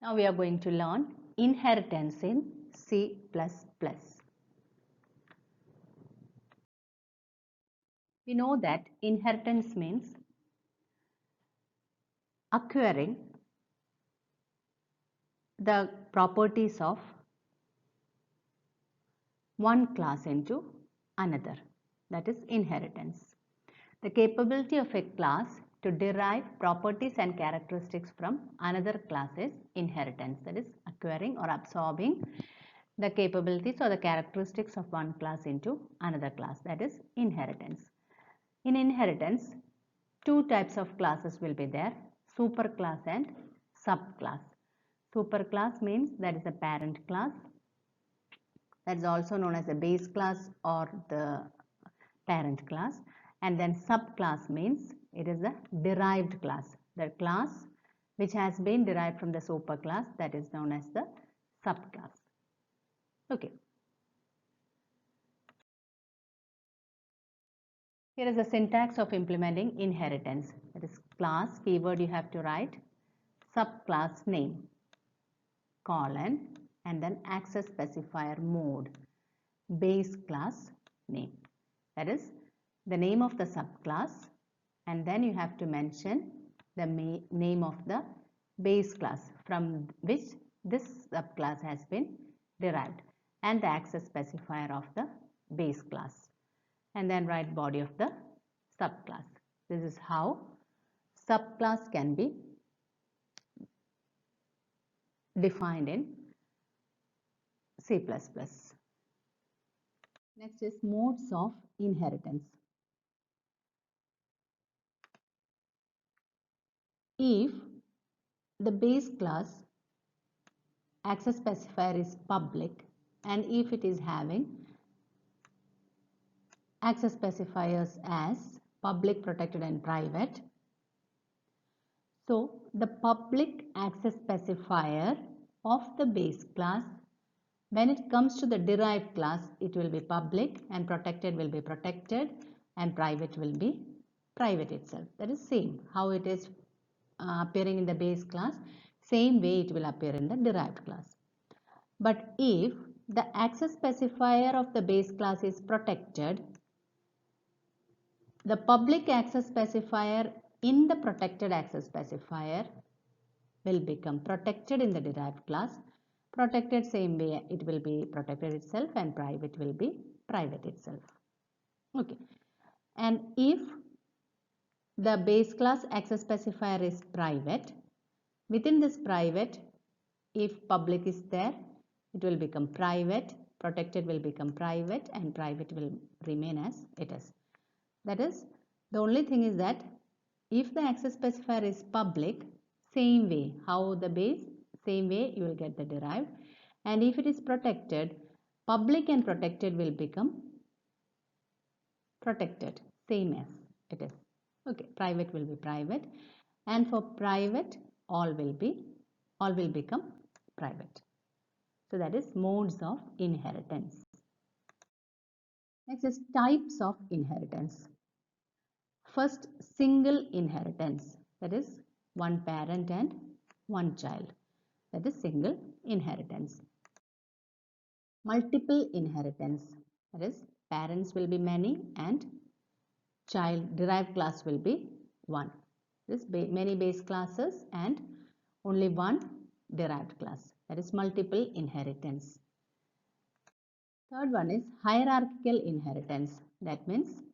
Now we are going to learn inheritance in C++. We know that inheritance means acquiring the properties of one class into another. That is inheritance. The capability of a class to derive properties and characteristics from another class is inheritance. That is acquiring or absorbing the capabilities or the characteristics of one class into another class. That is inheritance. In inheritance, two types of classes will be there, superclass and subclass. Superclass means that is a parent class. That is also known as a base class or the parent class. And then subclass means it is a derived class. The class which has been derived from the superclass, that is known as the subclass. Okay. Here is the syntax of implementing inheritance. That is class, keyword you have to write, subclass name, colon, and then access specifier mode, base class name. That is the name of the subclass, and then you have to mention the name of the base class from which this subclass has been derived, and the access specifier of the base class, and then write body of the subclass. This is how subclass can be defined in C++. Next is modes of inheritance. If the base class access specifier is public, and if it is having access specifiers as public, protected and private, so the public access specifier of the base class, when it comes to the derived class, it will be public, and protected will be protected, and private will be private itself. That is same how it is appearing in the base class, same way it will appear in the derived class. But if the access specifier of the base class is protected, the public access specifier in the protected access specifier will become protected in the derived class. Protected same way it will be protected itself, and private will be private itself. Okay. And if the base class access specifier is private, within this private, if public is there, it will become private, protected will become private, and private will remain as it is. That is, the only thing is that if the access specifier is public, same way how the base, same way you will get the derived. And if it is protected, public and protected will become protected, same as it is. Okay, private will be private, and for private all will become private. So that is modes of inheritance. Next is types of inheritance. First, single inheritance, that is one parent and one child, that is single inheritance. Multiple inheritance, that is parents will be many and child derived class will be one. This many base classes and only one derived class, that is multiple inheritance. Third one is hierarchical inheritance. That means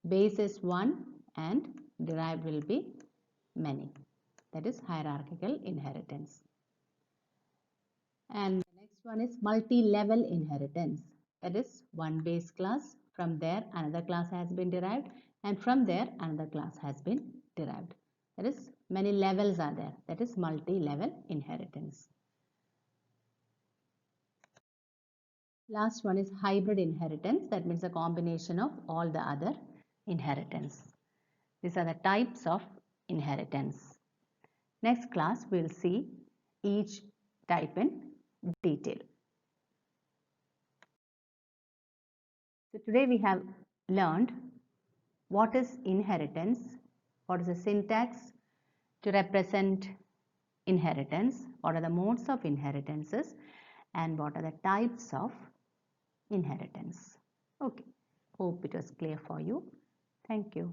base is one and derived will be many. That is hierarchical inheritance. And the next one is multi-level inheritance. That is one base class, from there another class has been derived, and from there another class has been derived. That is many levels are there. That is multi-level inheritance. Last one is hybrid inheritance. That means a combination of all the other inheritance. These are the types of inheritance. Next class we will see each type in detail. So today we have learned what is inheritance, what is the syntax to represent inheritance, what are the modes of inheritances, and what are the types of inheritance. Okay, hope it was clear for you. Thank you.